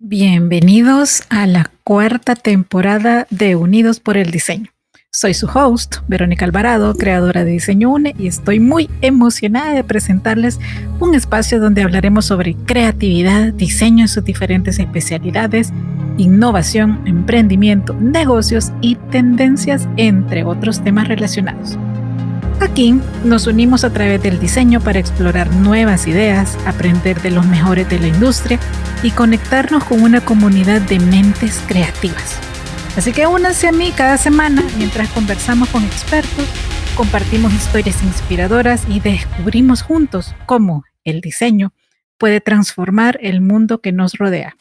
Bienvenidos a la cuarta temporada de Unidos por el Diseño. Soy su host, Verónica Alvarado, creadora de Diseño UNE, y estoy muy emocionada de presentarles un espacio donde hablaremos sobre creatividad, diseño en sus diferentes especialidades, innovación, emprendimiento, negocios y tendencias, entre otros temas relacionados. Aquí nos unimos a través del diseño para explorar nuevas ideas, aprender de los mejores de la industria y conectarnos con una comunidad de mentes creativas. Así que únanse a mí cada semana mientras conversamos con expertos, compartimos historias inspiradoras y descubrimos juntos cómo el diseño puede transformar el mundo que nos rodea.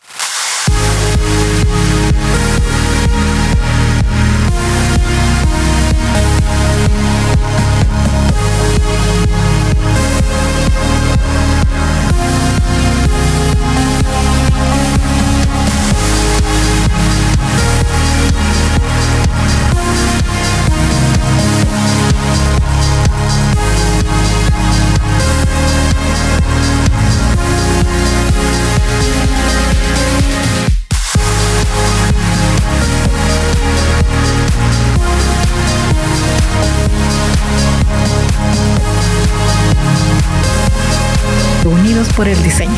Unidos por el diseño.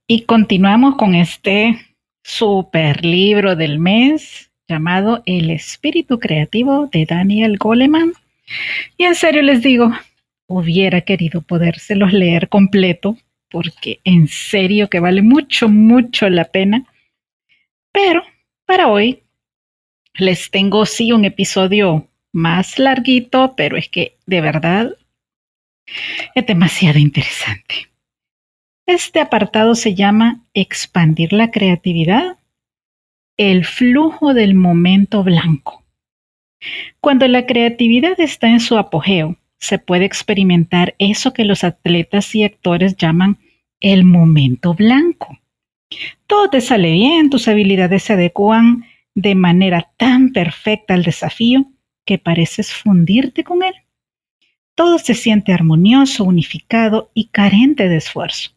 Y continuamos con este super libro del mes llamado El espíritu creativo de Daniel Goleman. Y en serio les digo, hubiera querido podérselos leer completo porque en serio que vale mucho, mucho la pena. Pero para hoy les tengo sí un episodio más larguito, pero es que de verdad es demasiado interesante. Este apartado se llama Expandir la creatividad, el flujo del momento blanco. Cuando la creatividad está en su apogeo, se puede experimentar eso que los atletas y actores llaman el momento blanco. Todo te sale bien, tus habilidades se adecúan de manera tan perfecta al desafío que pareces fundirte con él. Todo se siente armonioso, unificado y carente de esfuerzo.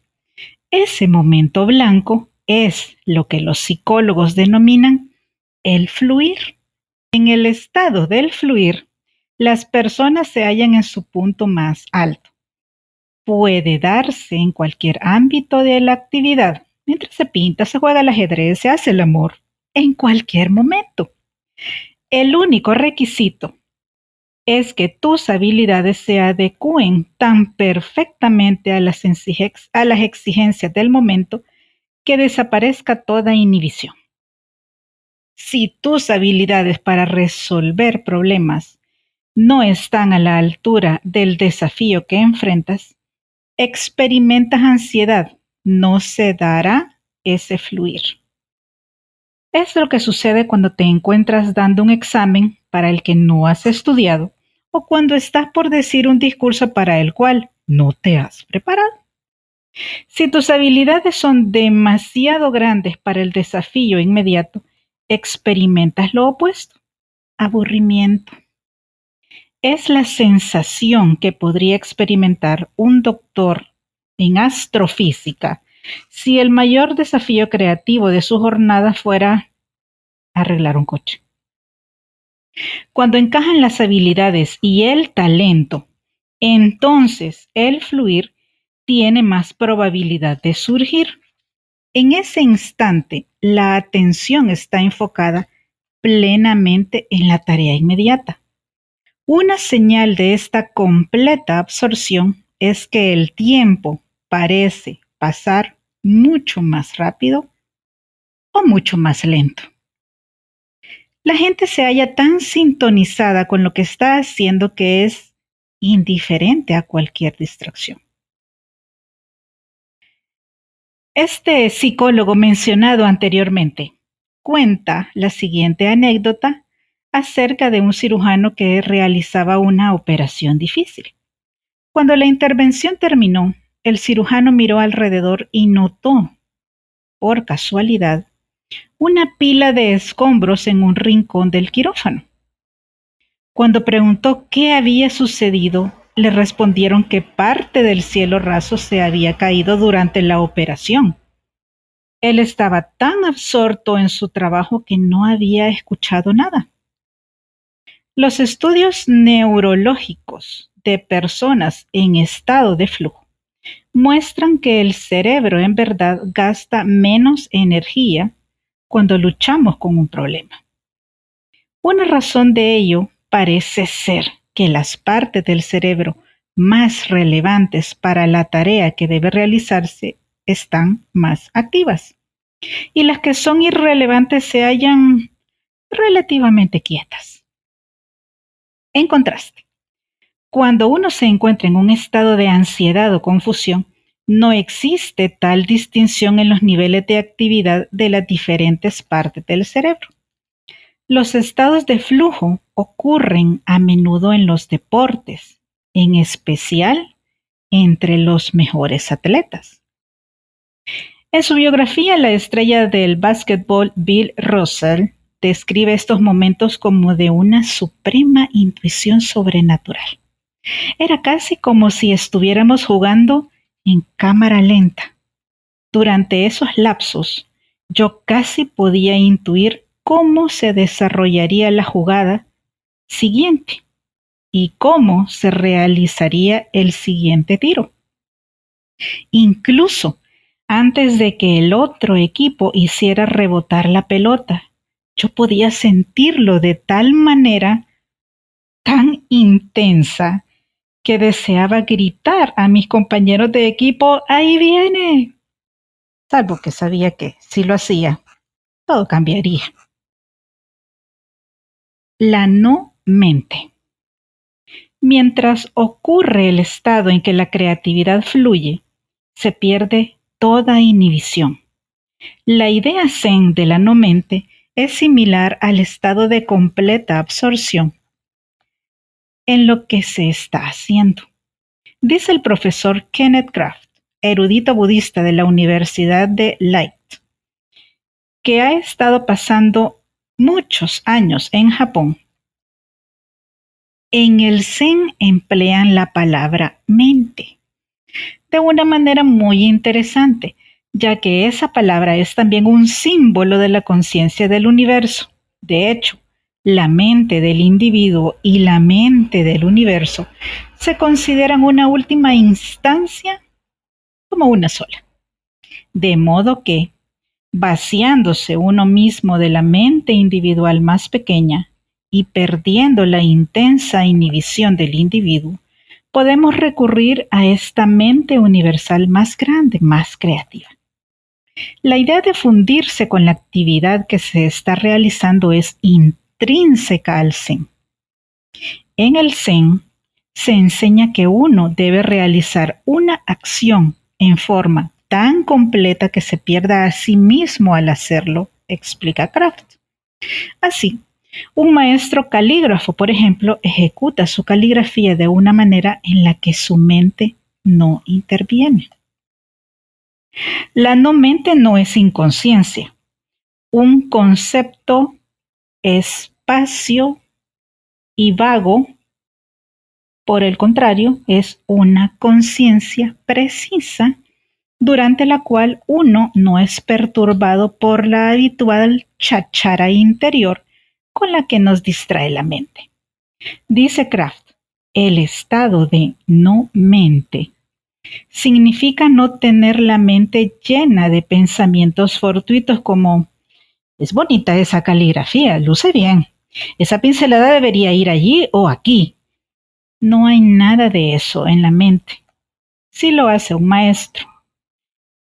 Ese momento blanco es lo que los psicólogos denominan el fluir. En el estado del fluir, las personas se hallan en su punto más alto. Puede darse en cualquier ámbito de la actividad, mientras se pinta, se juega al ajedrez, se hace el amor, en cualquier momento. El único requisito es que tus habilidades se adecúen tan perfectamente a las exigencias del momento que desaparezca toda inhibición. Si tus habilidades para resolver problemas no están a la altura del desafío que enfrentas, experimentas ansiedad, no se dará ese fluir. Es lo que sucede cuando te encuentras dando un examen para el que no has estudiado o cuando estás por decir un discurso para el cual no te has preparado. Si tus habilidades son demasiado grandes para el desafío inmediato, experimentas lo opuesto, aburrimiento. Es la sensación que podría experimentar un doctor en astrofísica si el mayor desafío creativo de su jornada fuera arreglar un coche. Cuando encajan las habilidades y el talento, entonces el fluir tiene más probabilidad de surgir. En ese instante, la atención está enfocada plenamente en la tarea inmediata. Una señal de esta completa absorción es que el tiempo parece pasar mucho más rápido o mucho más lento. La gente se halla tan sintonizada con lo que está haciendo que es indiferente a cualquier distracción. Este psicólogo mencionado anteriormente cuenta la siguiente anécdota acerca de un cirujano que realizaba una operación difícil. Cuando la intervención terminó, el cirujano miró alrededor y notó, por casualidad, una pila de escombros en un rincón del quirófano. Cuando preguntó qué había sucedido, le respondieron que parte del cielo raso se había caído durante la operación Él estaba tan absorto en su trabajo que no había escuchado nada. Los estudios neurológicos de personas en estado de flujo muestran que el cerebro en verdad gasta menos energía cuando luchamos con un problema. Una razón de ello parece ser que las partes del cerebro más relevantes para la tarea que debe realizarse están más activas y las que son irrelevantes se hallan relativamente quietas. En contraste, cuando uno se encuentra en un estado de ansiedad o confusión, no existe tal distinción en los niveles de actividad de las diferentes partes del cerebro. Los estados de flujo ocurren a menudo en los deportes, en especial entre los mejores atletas. En su biografía, la estrella del básquetbol Bill Russell describe estos momentos como de una suprema intuición sobrenatural. Era casi como si estuviéramos jugando en cámara lenta. Durante esos lapsos, yo casi podía intuir cómo se desarrollaría la jugada siguiente y cómo se realizaría el siguiente tiro. Incluso antes de que el otro equipo hiciera rebotar la pelota, yo podía sentirlo de tal manera tan intensa que deseaba gritar a mis compañeros de equipo, ¡ahí viene! Salvo que sabía que si lo hacía, todo cambiaría. La no mente. Mientras ocurre el estado en que la creatividad fluye, se pierde toda inhibición. La idea zen de la no mente es similar al estado de completa absorción en lo que se está haciendo. Dice el profesor Kenneth Kraft, erudito budista de la Universidad de Light, que ha estado pasando muchos años en Japón. En el Zen emplean la palabra mente de una manera muy interesante, ya que esa palabra es también un símbolo de la conciencia del universo. De hecho, la mente del individuo y la mente del universo se consideran una última instancia como una sola. De modo que, vaciándose uno mismo de la mente individual más pequeña y perdiendo la intensa inhibición del individuo, podemos recurrir a esta mente universal más grande, más creativa. La idea de fundirse con la actividad que se está realizando es intrínseca al Zen. En el Zen se enseña que uno debe realizar una acción en forma tan completa que se pierda a sí mismo al hacerlo, explica Kraft. Así, un maestro calígrafo, por ejemplo, ejecuta su caligrafía de una manera en la que su mente no interviene. La no mente no es inconsciencia. Un concepto espacio y vago, por el contrario, es una conciencia precisa durante la cual uno no es perturbado por la habitual cháchara interior con la que nos distrae la mente. Dice Kraft, el estado de no mente significa no tener la mente llena de pensamientos fortuitos como, es bonita esa caligrafía, luce bien, esa pincelada debería ir allí o aquí. No hay nada de eso en la mente. Si lo hace un maestro,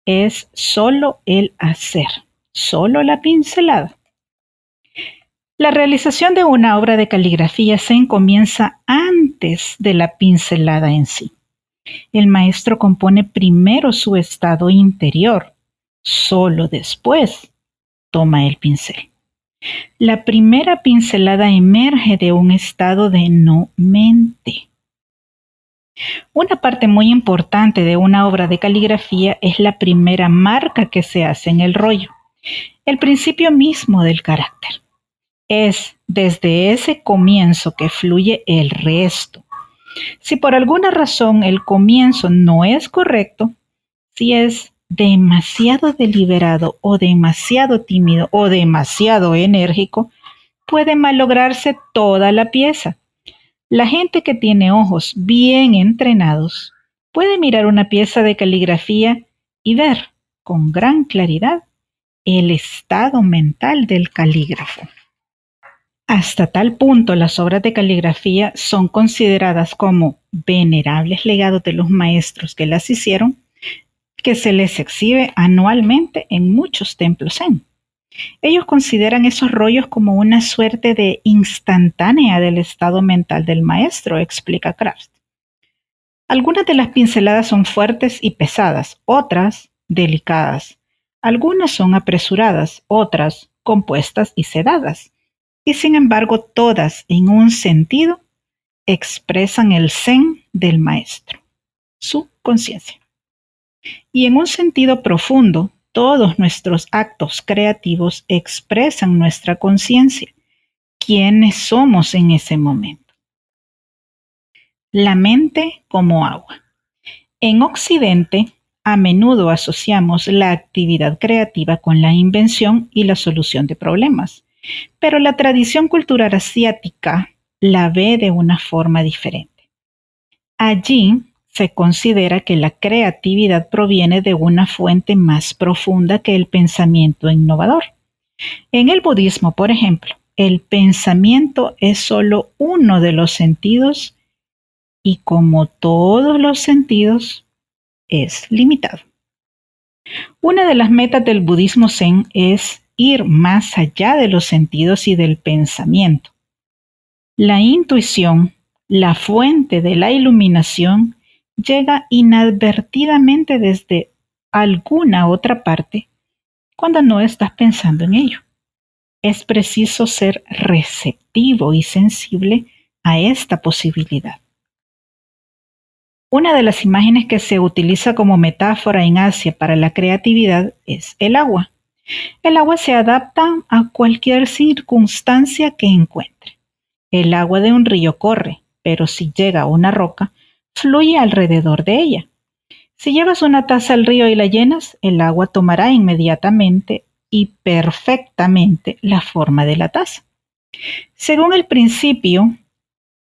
es solo el hacer, solo la pincelada. La realización de una obra de caligrafía zen comienza antes de la pincelada en sí. El maestro compone primero su estado interior, solo después toma el pincel. La primera pincelada emerge de un estado de no mente. Una parte muy importante de una obra de caligrafía es la primera marca que se hace en el rollo, el principio mismo del carácter. Es desde ese comienzo que fluye el resto. Si por alguna razón el comienzo no es correcto, si es demasiado deliberado o demasiado tímido o demasiado enérgico, puede malograrse toda la pieza. La gente que tiene ojos bien entrenados puede mirar una pieza de caligrafía y ver con gran claridad el estado mental del calígrafo. Hasta tal punto las obras de caligrafía son consideradas como venerables legados de los maestros que las hicieron, que se les exhibe anualmente en muchos templos zen. Ellos consideran esos rollos como una suerte de instantánea del estado mental del maestro, explica Kraft. Algunas de las pinceladas son fuertes y pesadas, otras delicadas. Algunas son apresuradas, otras compuestas y sedadas. Y sin embargo, todas en un sentido expresan el zen del maestro, su conciencia. Y en un sentido profundo, todos nuestros actos creativos expresan nuestra conciencia, quiénes somos en ese momento. La mente como agua. En Occidente, a menudo asociamos la actividad creativa con la invención y la solución de problemas, pero la tradición cultural asiática la ve de una forma diferente. Allí se considera que la creatividad proviene de una fuente más profunda que el pensamiento innovador. En el budismo, por ejemplo, el pensamiento es solo uno de los sentidos y como todos los sentidos, es limitado. Una de las metas del budismo zen es ir más allá de los sentidos y del pensamiento. La intuición, la fuente de la iluminación, llega inadvertidamente desde alguna otra parte cuando no estás pensando en ello. Es preciso ser receptivo y sensible a esta posibilidad. Una de las imágenes que se utiliza como metáfora en Asia para la creatividad es el agua. El agua se adapta a cualquier circunstancia que encuentre. El agua de un río corre, pero si llega a una roca, fluye alrededor de ella. Si llevas una taza al río y la llenas, el agua tomará inmediatamente y perfectamente la forma de la taza. Según el principio,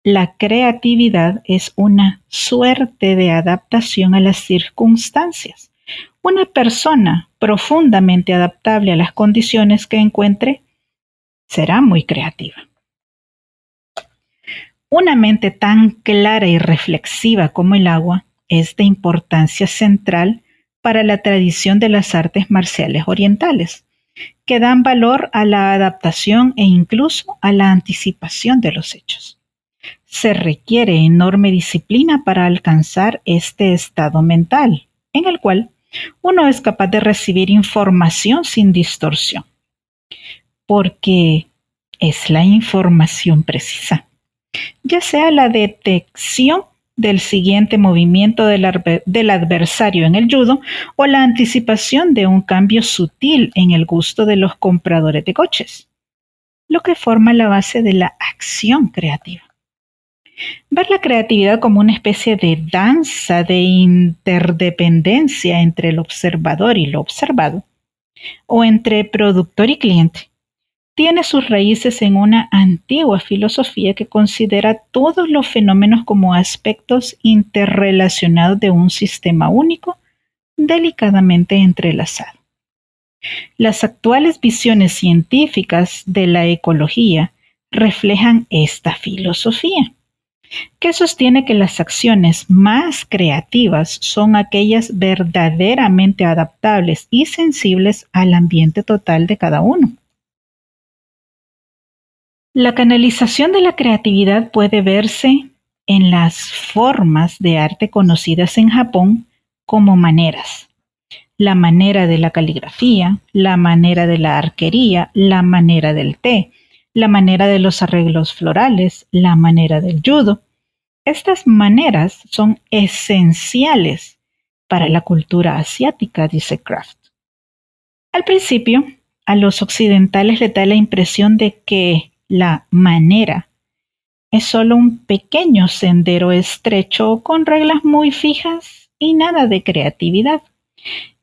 la creatividad es una suerte de adaptación a las circunstancias. Una persona profundamente adaptable a las condiciones que encuentre será muy creativa. Una mente tan clara y reflexiva como el agua es de importancia central para la tradición de las artes marciales orientales, que dan valor a la adaptación e incluso a la anticipación de los hechos. Se requiere enorme disciplina para alcanzar este estado mental, en el cual uno es capaz de recibir información sin distorsión, porque es la información precisa, ya sea la detección del siguiente movimiento del adversario en el judo o la anticipación de un cambio sutil en el gusto de los compradores de coches, lo que forma la base de la acción creativa. Ver la creatividad como una especie de danza de interdependencia entre el observador y lo observado, o entre productor y cliente, tiene sus raíces en una antigua filosofía que considera todos los fenómenos como aspectos interrelacionados de un sistema único, delicadamente entrelazado. Las actuales visiones científicas de la ecología reflejan esta filosofía, que sostiene que las acciones más creativas son aquellas verdaderamente adaptables y sensibles al ambiente total de cada uno. La canalización de la creatividad puede verse en las formas de arte conocidas en Japón como maneras. La manera de la caligrafía, la manera de la arquería, la manera del té, la manera de los arreglos florales, la manera del judo. Estas maneras son esenciales para la cultura asiática, dice Kraft. Al principio, a los occidentales les da la impresión de que la manera es solo un pequeño sendero estrecho con reglas muy fijas y nada de creatividad.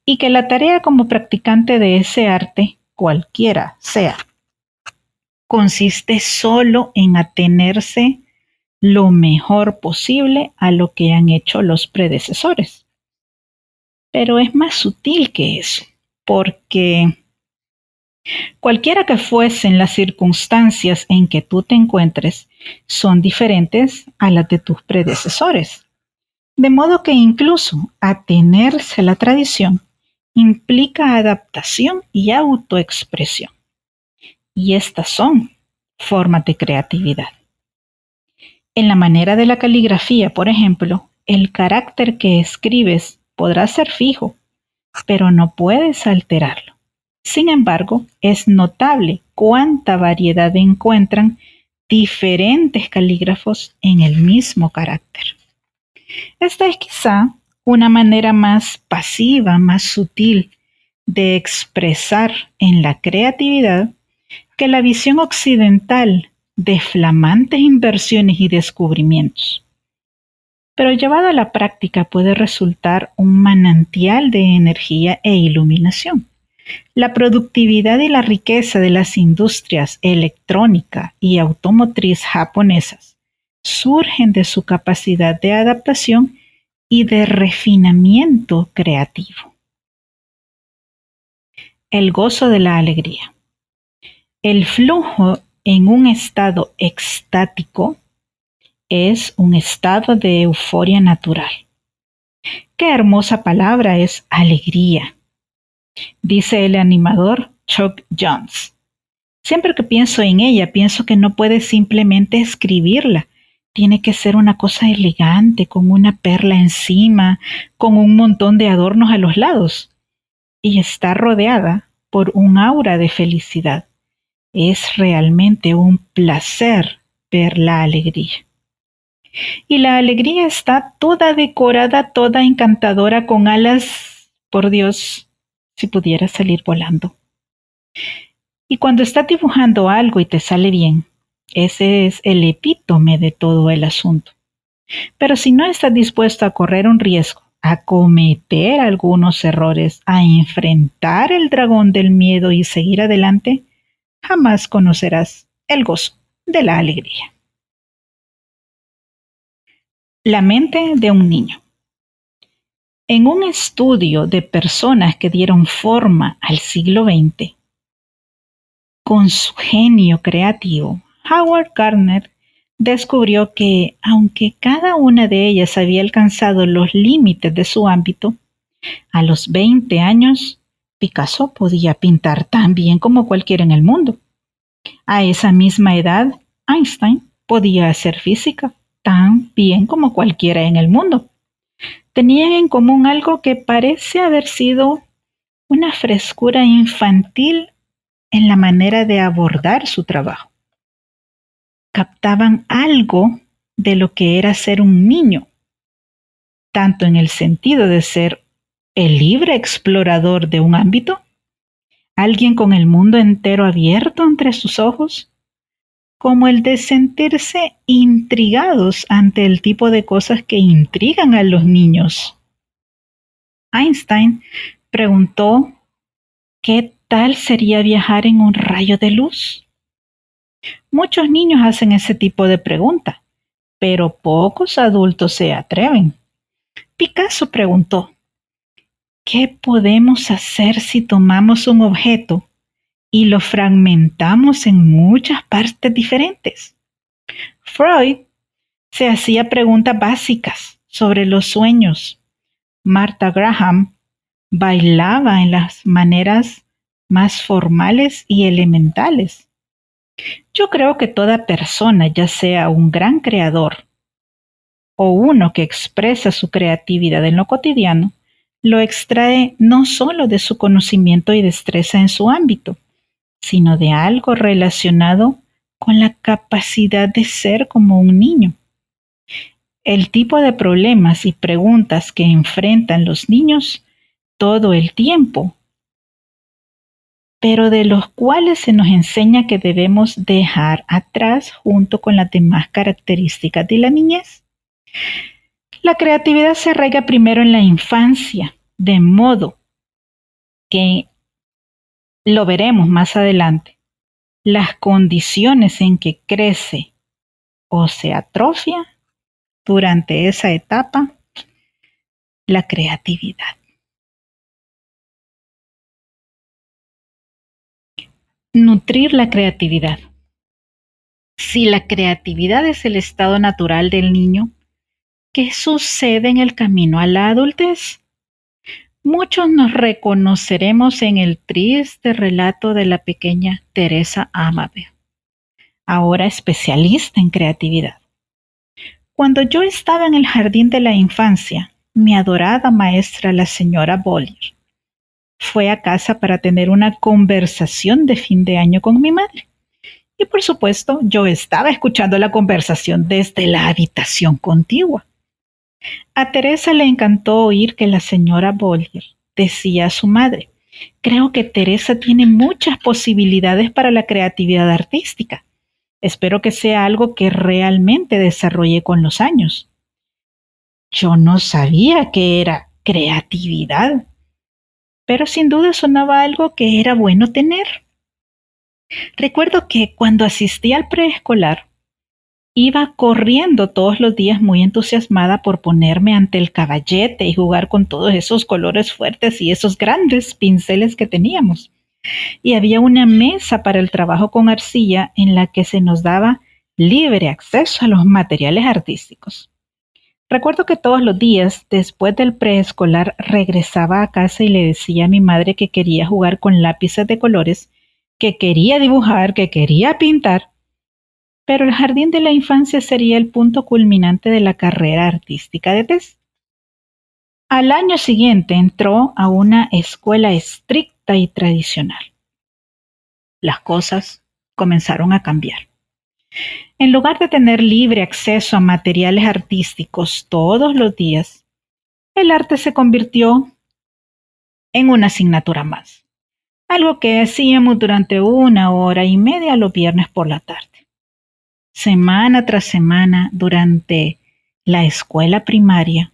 y que la tarea como practicante de ese arte, cualquiera sea, consiste solo en atenerse lo mejor posible a lo que han hecho los predecesores. Pero es más sutil que eso, porque cualquiera que fuesen las circunstancias en que tú te encuentres, son diferentes a las de tus predecesores. De modo que incluso atenerse a la tradición implica adaptación y autoexpresión. Y estas son formas de creatividad. En la manera de la caligrafía, por ejemplo, el carácter que escribes podrá ser fijo, pero no puedes alterarlo. Sin embargo, es notable cuánta variedad encuentran diferentes calígrafos en el mismo carácter. Esta es quizá una manera más pasiva, más sutil de expresar en la creatividad que la visión occidental de flamantes inversiones y descubrimientos. Pero llevado a la práctica puede resultar un manantial de energía e iluminación. La productividad y la riqueza de las industrias electrónica y automotriz japonesas surgen de su capacidad de adaptación y de refinamiento creativo. El gozo de la alegría. El flujo en un estado extático es un estado de euforia natural. Qué hermosa palabra es alegría, dice el animador Chuck Jones. Siempre que pienso en ella, pienso que no puedes simplemente escribirla. Tiene que ser una cosa elegante, con una perla encima, con un montón de adornos a los lados. Y está rodeada por un aura de felicidad. Es realmente un placer ver la alegría. Y la alegría está toda decorada, toda encantadora, con alas, por Dios, si pudiera salir volando. Y cuando estás dibujando algo y te sale bien, ese es el epítome de todo el asunto. Pero si no estás dispuesto a correr un riesgo, a cometer algunos errores, a enfrentar el dragón del miedo y seguir adelante, jamás conocerás el gozo de la alegría. La mente de un niño. En un estudio de personas que dieron forma al siglo XX, con su genio creativo, Howard Gardner descubrió que, aunque cada una de ellas había alcanzado los límites de su ámbito, a los 20 años, Picasso podía pintar tan bien como cualquiera en el mundo. A esa misma edad, Einstein podía hacer física tan bien como cualquiera en el mundo. Tenían en común algo que parece haber sido una frescura infantil en la manera de abordar su trabajo. Captaban algo de lo que era ser un niño, tanto en el sentido de ser el libre explorador de un ámbito, alguien con el mundo entero abierto entre sus ojos, como el de sentirse intrigados ante el tipo de cosas que intrigan a los niños. Einstein preguntó, ¿qué tal sería viajar en un rayo de luz? Muchos niños hacen ese tipo de pregunta, pero pocos adultos se atreven. Picasso preguntó, ¿qué podemos hacer si tomamos un objeto y lo fragmentamos en muchas partes diferentes? Freud se hacía preguntas básicas sobre los sueños. Martha Graham bailaba en las maneras más formales y elementales. Yo creo que toda persona, ya sea un gran creador o uno que expresa su creatividad en lo cotidiano, lo extrae no solo de su conocimiento y destreza en su ámbito, sino de algo relacionado con la capacidad de ser como un niño. El tipo de problemas y preguntas que enfrentan los niños todo el tiempo, pero de los cuales se nos enseña que debemos dejar atrás junto con las demás características de la niñez. La creatividad se arraiga primero en la infancia, de modo que lo veremos más adelante, las condiciones en que crece o se atrofia durante esa etapa la creatividad. Nutrir la creatividad. Si la creatividad es el estado natural del niño, ¿qué sucede en el camino a la adultez? Muchos nos reconoceremos en el triste relato de la pequeña Teresa Amabel, ahora especialista en creatividad. Cuando yo estaba en el jardín de la infancia, mi adorada maestra, la señora Bollier, fue a casa para tener una conversación de fin de año con mi madre. Y por supuesto, yo estaba escuchando la conversación desde la habitación contigua. A Teresa le encantó oír que la señora Bollier decía a su madre: creo que Teresa tiene muchas posibilidades para la creatividad artística. Espero que sea algo que realmente desarrolle con los años. Yo no sabía que era creatividad, pero sin duda sonaba algo que era bueno tener. Recuerdo que cuando asistí al preescolar, iba corriendo todos los días muy entusiasmada por ponerme ante el caballete y jugar con todos esos colores fuertes y esos grandes pinceles que teníamos. Y había una mesa para el trabajo con arcilla en la que se nos daba libre acceso a los materiales artísticos. Recuerdo que todos los días, después del preescolar, regresaba a casa y le decía a mi madre que quería jugar con lápices de colores, que quería dibujar, que quería pintar, pero el jardín de la infancia sería el punto culminante de la carrera artística de Tess. Al año siguiente entró a una escuela estricta y tradicional. Las cosas comenzaron a cambiar. En lugar de tener libre acceso a materiales artísticos todos los días, el arte se convirtió en una asignatura más, algo que hacíamos durante 1 hora y media los viernes por la tarde. Semana tras semana, durante la escuela primaria,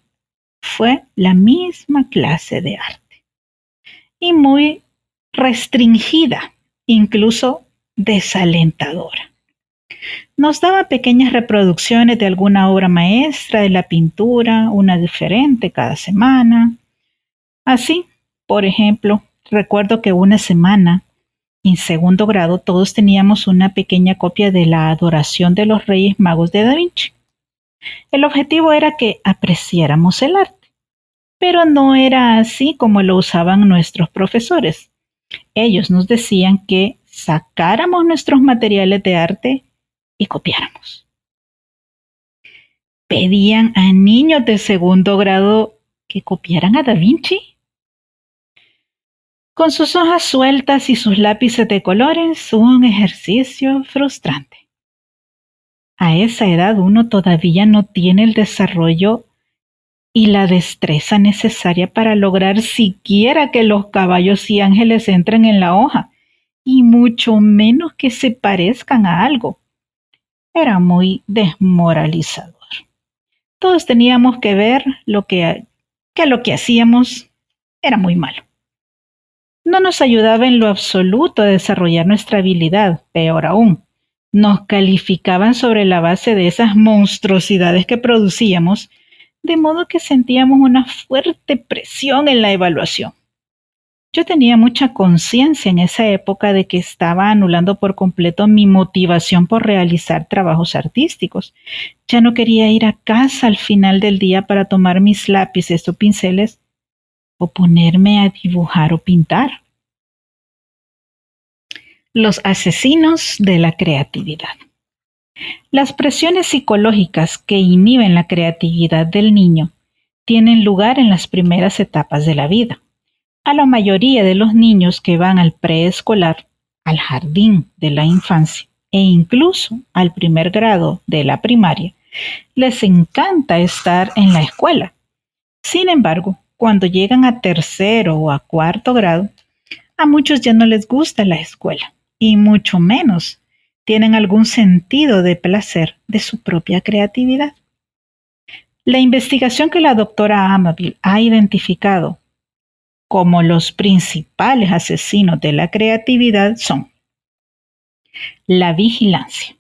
fue la misma clase de arte y muy restringida, incluso desalentadora. Nos daba pequeñas reproducciones de alguna obra maestra de la pintura, una diferente cada semana. Así, por ejemplo, recuerdo que una semana, en segundo grado, todos teníamos una pequeña copia de la Adoración de los Reyes Magos de Da Vinci. El objetivo era que apreciáramos el arte, pero no era así como lo usaban nuestros profesores. Ellos nos decían que sacáramos nuestros materiales de arte y copiáramos. ¿Pedían a niños de segundo grado que copiaran a Da Vinci? Con sus hojas sueltas y sus lápices de colores, un ejercicio frustrante. A esa edad uno todavía no tiene el desarrollo y la destreza necesaria para lograr siquiera que los caballos y ángeles entren en la hoja, y mucho menos que se parezcan a algo. Era muy desmoralizador. Todos teníamos que ver lo que hacíamos era muy malo. No nos ayudaba en lo absoluto a desarrollar nuestra habilidad, peor aún. Nos calificaban sobre la base de esas monstruosidades que producíamos, de modo que sentíamos una fuerte presión en la evaluación. Yo tenía mucha conciencia en esa época de que estaba anulando por completo mi motivación por realizar trabajos artísticos. Ya no quería ir a casa al final del día para tomar mis lápices o pinceles o ponerme a dibujar o pintar. Los asesinos de la creatividad. Las presiones psicológicas que inhiben la creatividad del niño tienen lugar en las primeras etapas de la vida. A la mayoría de los niños que van al preescolar, al jardín de la infancia e incluso al primer grado de la primaria, les encanta estar en la escuela. Sin embargo, cuando llegan a tercero o a cuarto grado, a muchos ya no les gusta la escuela y mucho menos tienen algún sentido de placer de su propia creatividad. La investigación que la doctora Amabile ha identificado como los principales asesinos de la creatividad son la vigilancia.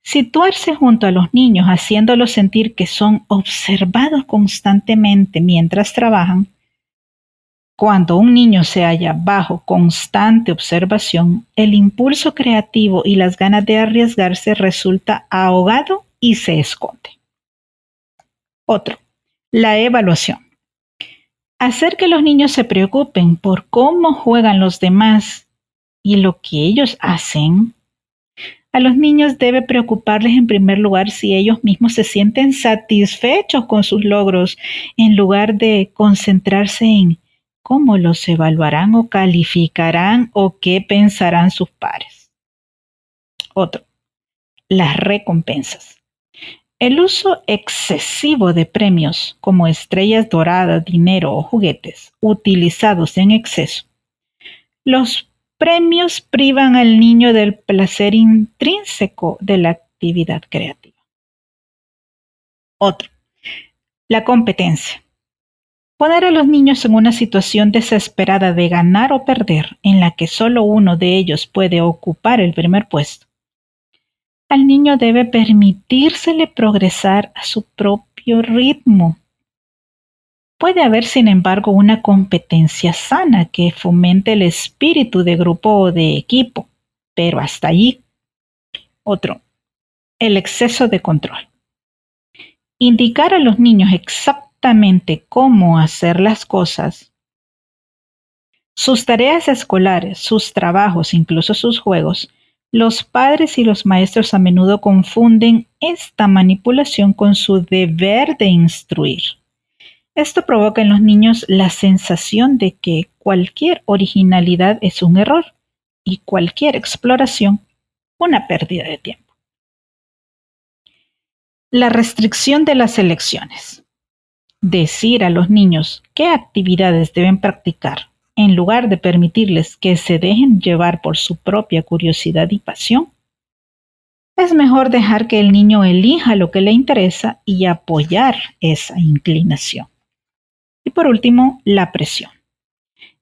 Situarse junto a los niños haciéndolos sentir que son observados constantemente mientras trabajan. Cuando un niño se halla bajo constante observación, el impulso creativo y las ganas de arriesgarse resulta ahogado y se esconde. Otro, la evaluación. Hacer que los niños se preocupen por cómo juegan los demás y lo que ellos hacen. A los niños debe preocuparles en primer lugar si ellos mismos se sienten satisfechos con sus logros, en lugar de concentrarse en cómo los evaluarán o calificarán o qué pensarán sus pares. Otro, las recompensas. El uso excesivo de premios como estrellas doradas, dinero o juguetes, utilizados en exceso. Los premios privan al niño del placer intrínseco de la actividad creativa. Otro, la competencia. Poner a los niños en una situación desesperada de ganar o perder, en la que solo uno de ellos puede ocupar el primer puesto. Al niño debe permitírsele progresar a su propio ritmo. Puede haber, sin embargo, una competencia sana que fomente el espíritu de grupo o de equipo, pero hasta allí. Otro, el exceso de control. Indicar a los niños exactamente cómo hacer las cosas, sus tareas escolares, sus trabajos, incluso sus juegos. Los padres y los maestros a menudo confunden esta manipulación con su deber de instruir. Esto provoca en los niños la sensación de que cualquier originalidad es un error y cualquier exploración una pérdida de tiempo. La restricción de las elecciones. Decir a los niños qué actividades deben practicar, en lugar de permitirles que se dejen llevar por su propia curiosidad y pasión. Es mejor dejar que el niño elija lo que le interesa y apoyar esa inclinación. Y por último, la presión.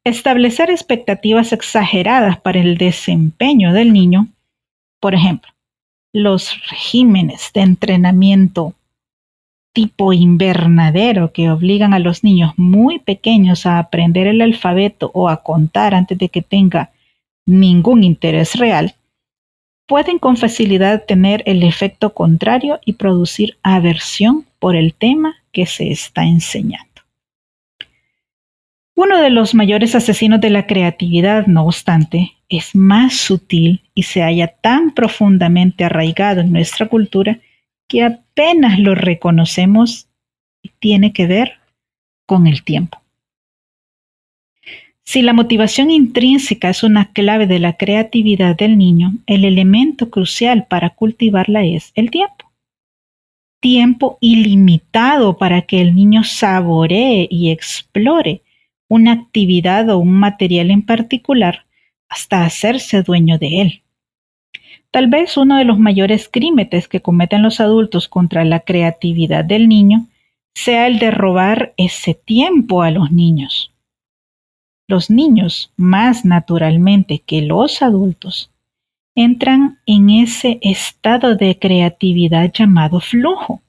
Establecer expectativas exageradas para el desempeño del niño. Por ejemplo, los regímenes de entrenamiento tipo invernadero que obligan a los niños muy pequeños a aprender el alfabeto o a contar antes de que tenga ningún interés real, pueden con facilidad tener el efecto contrario y producir aversión por el tema que se está enseñando. Uno de los mayores asesinos de la creatividad, no obstante, es más sutil y se halla tan profundamente arraigado en nuestra cultura que apenas lo reconocemos y tiene que ver con el tiempo. Si la motivación intrínseca es una clave de la creatividad del niño, el elemento crucial para cultivarla es el tiempo. Tiempo ilimitado para que el niño saboree y explore una actividad o un material en particular hasta hacerse dueño de él. Tal vez uno de los mayores crímenes que cometen los adultos contra la creatividad del niño sea el de robar ese tiempo a los niños. Los niños, más naturalmente que los adultos, entran en ese estado de creatividad llamado flujo,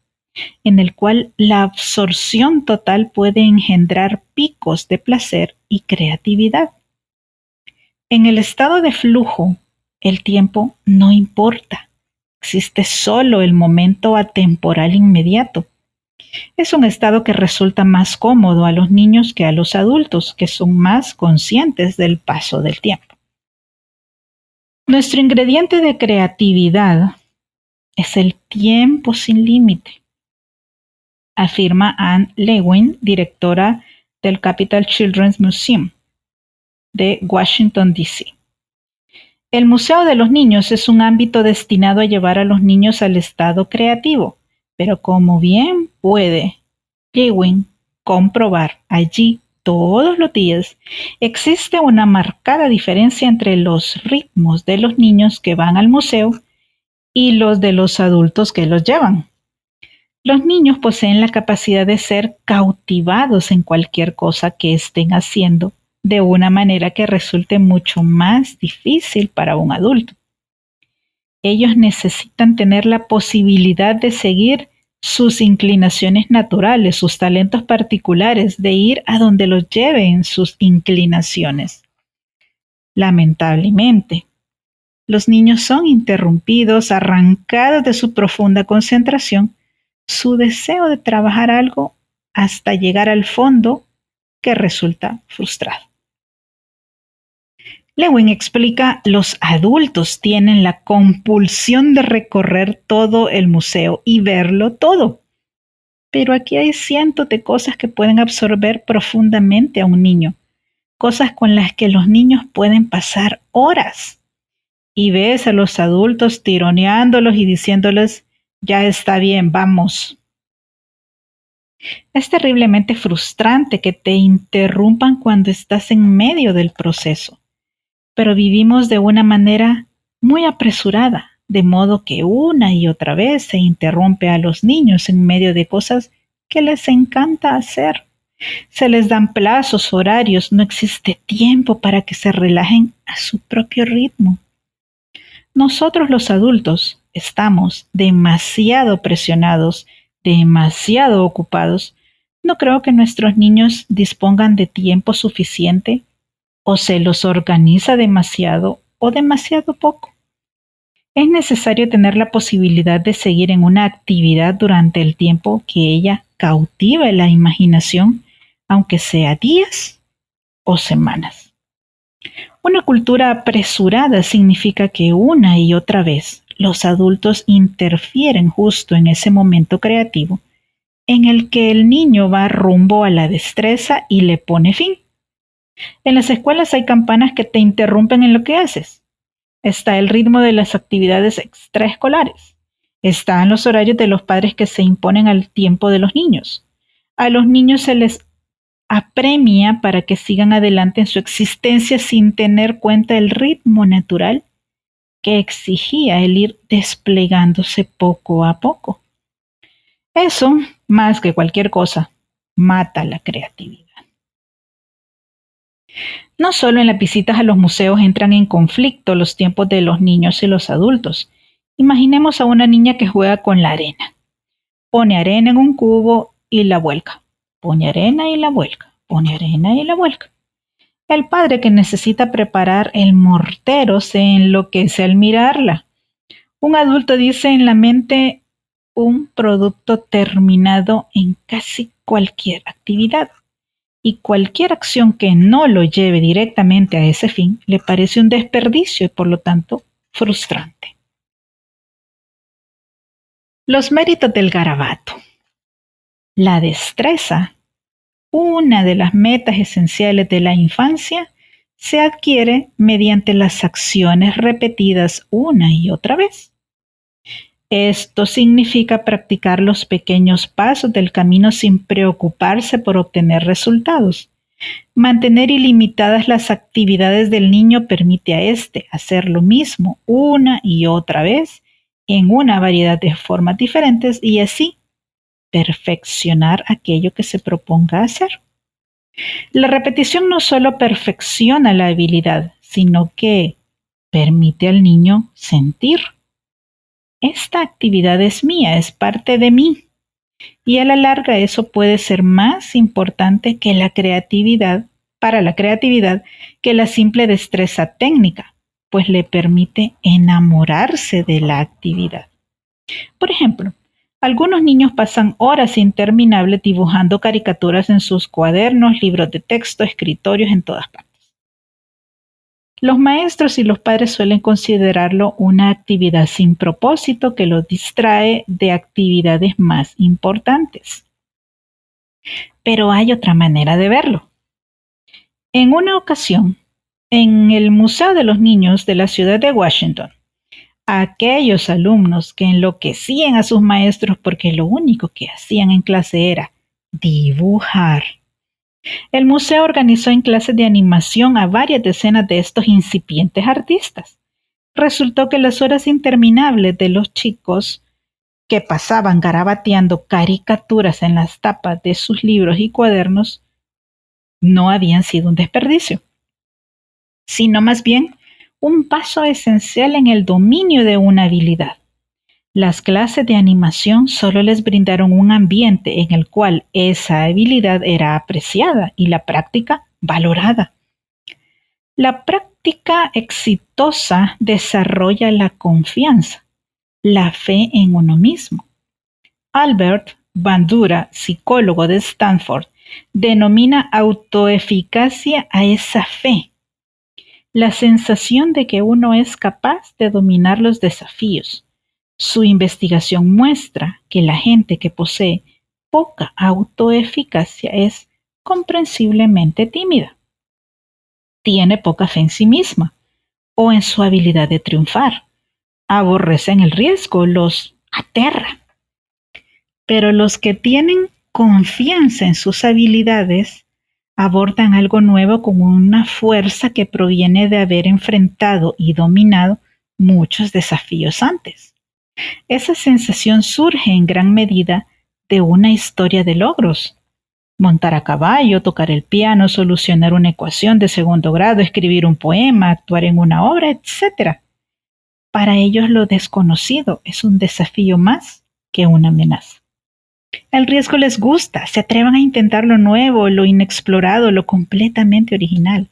en el cual la absorción total puede engendrar picos de placer y creatividad. En el estado de flujo, el tiempo no importa, existe solo el momento atemporal inmediato. Es un estado que resulta más cómodo a los niños que a los adultos, que son más conscientes del paso del tiempo. Nuestro ingrediente de creatividad es el tiempo sin límite, afirma Anne Lewin, directora del Capital Children's Museum de Washington, D.C. El Museo de los Niños es un ámbito destinado a llevar a los niños al estado creativo, pero como bien puede Lewin comprobar allí todos los días, existe una marcada diferencia entre los ritmos de los niños que van al museo y los de los adultos que los llevan. Los niños poseen la capacidad de ser cautivados en cualquier cosa que estén haciendo de una manera que resulte mucho más difícil para un adulto. Ellos necesitan tener la posibilidad de seguir sus inclinaciones naturales, sus talentos particulares, de ir a donde los lleven sus inclinaciones. Lamentablemente, los niños son interrumpidos, arrancados de su profunda concentración, su deseo de trabajar algo hasta llegar al fondo, que resulta frustrado. Lewin explica, los adultos tienen la compulsión de recorrer todo el museo y verlo todo. Pero aquí hay cientos de cosas que pueden absorber profundamente a un niño, cosas con las que los niños pueden pasar horas. Y ves a los adultos tironeándolos y diciéndoles, ya está bien, vamos. Es terriblemente frustrante que te interrumpan cuando estás en medio del proceso. Pero vivimos de una manera muy apresurada, de modo que una y otra vez se interrumpe a los niños en medio de cosas que les encanta hacer. Se les dan plazos, horarios, no existe tiempo para que se relajen a su propio ritmo. Nosotros los adultos estamos demasiado presionados, demasiado ocupados. No creo que nuestros niños dispongan de tiempo suficiente, o se los organiza demasiado o demasiado poco. Es necesario tener la posibilidad de seguir en una actividad durante el tiempo que ella cautive la imaginación, aunque sea días o semanas. Una cultura apresurada significa que una y otra vez los adultos interfieren justo en ese momento creativo en el que el niño va rumbo a la destreza y le pone fin. En las escuelas hay campanas que te interrumpen en lo que haces. Está el ritmo de las actividades extraescolares. Están los horarios de los padres que se imponen al tiempo de los niños. A los niños se les apremia para que sigan adelante en su existencia sin tener cuenta el ritmo natural que exigía el ir desplegándose poco a poco. Eso, más que cualquier cosa, mata la creatividad. No solo en las visitas a los museos entran en conflicto los tiempos de los niños y los adultos. Imaginemos a una niña que juega con la arena. Pone arena en un cubo y la vuelca. Pone arena y la vuelca. Pone arena y la vuelca. El padre, que necesita preparar el mortero, se enloquece al mirarla. Un adulto dice en la mente un producto terminado en casi cualquier actividad. Y cualquier acción que no lo lleve directamente a ese fin le parece un desperdicio y por lo tanto frustrante. Los méritos del garabato. La destreza, una de las metas esenciales de la infancia, se adquiere mediante las acciones repetidas una y otra vez. Esto significa practicar los pequeños pasos del camino sin preocuparse por obtener resultados. Mantener ilimitadas las actividades del niño permite a éste hacer lo mismo una y otra vez en una variedad de formas diferentes y así perfeccionar aquello que se proponga hacer. La repetición no solo perfecciona la habilidad, sino que permite al niño sentir. Esta actividad es mía, es parte de mí. Y a la larga eso puede ser más importante que la creatividad, para la creatividad, que la simple destreza técnica, pues le permite enamorarse de la actividad. Por ejemplo, algunos niños pasan horas interminables dibujando caricaturas en sus cuadernos, libros de texto, escritorios, en todas partes. Los maestros y los padres suelen considerarlo una actividad sin propósito que los distrae de actividades más importantes. Pero hay otra manera de verlo. En una ocasión, en el Museo de los Niños de la ciudad de Washington, aquellos alumnos que enloquecían a sus maestros porque lo único que hacían en clase era dibujar. El museo organizó en clases de animación a varias decenas de estos incipientes artistas. Resultó que las horas interminables de los chicos que pasaban garabateando caricaturas en las tapas de sus libros y cuadernos no habían sido un desperdicio, sino más bien un paso esencial en el dominio de una habilidad. Las clases de animación solo les brindaron un ambiente en el cual esa habilidad era apreciada y la práctica valorada. La práctica exitosa desarrolla la confianza, la fe en uno mismo. Albert Bandura, psicólogo de Stanford, denomina autoeficacia a esa fe, la sensación de que uno es capaz de dominar los desafíos. Su investigación muestra que la gente que posee poca autoeficacia es comprensiblemente tímida, tiene poca fe en sí misma o en su habilidad de triunfar, aborrecen el riesgo, los aterra. Pero los que tienen confianza en sus habilidades abordan algo nuevo con una fuerza que proviene de haber enfrentado y dominado muchos desafíos antes. Esa sensación surge en gran medida de una historia de logros. Montar a caballo, tocar el piano, solucionar una ecuación de segundo grado, escribir un poema, actuar en una obra, etc. Para ellos lo desconocido es un desafío más que una amenaza. El riesgo les gusta, se atrevan a intentar lo nuevo, lo inexplorado, lo completamente original.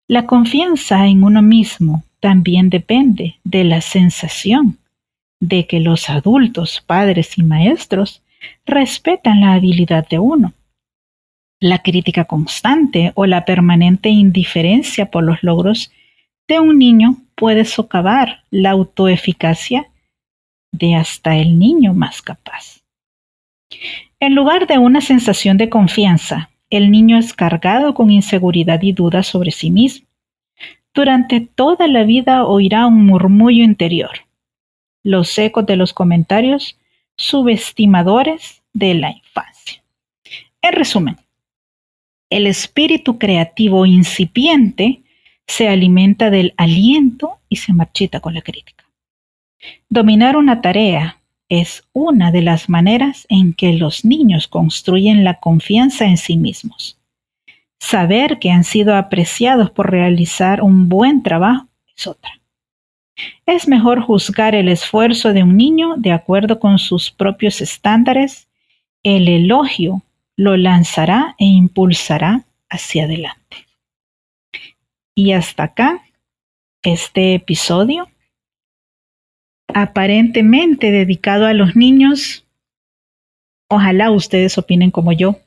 La confianza en uno mismo también depende de la sensación de que los adultos, padres y maestros respetan la habilidad de uno. La crítica constante o la permanente indiferencia por los logros de un niño puede socavar la autoeficacia de hasta el niño más capaz. En lugar de una sensación de confianza, el niño es cargado con inseguridad y duda sobre sí mismo. Durante toda la vida oirá un murmullo interior, los ecos de los comentarios subestimadores de la infancia. En resumen, el espíritu creativo incipiente se alimenta del aliento y se marchita con la crítica. Dominar una tarea es una de las maneras en que los niños construyen la confianza en sí mismos. Saber que han sido apreciados por realizar un buen trabajo es otra. Es mejor juzgar el esfuerzo de un niño de acuerdo con sus propios estándares. El elogio lo lanzará e impulsará hacia adelante. Y hasta acá este episodio, aparentemente dedicado a los niños. Ojalá ustedes opinen como yo.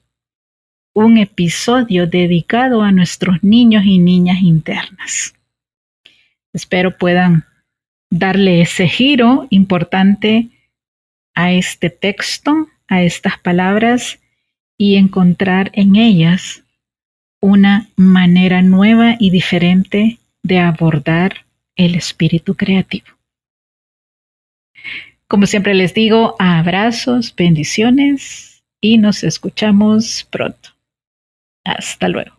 Un episodio dedicado a nuestros niños y niñas internas. Espero puedan darle ese giro importante a este texto, a estas palabras, y encontrar en ellas una manera nueva y diferente de abordar el espíritu creativo. Como siempre les digo, abrazos, bendiciones y nos escuchamos pronto. Hasta luego.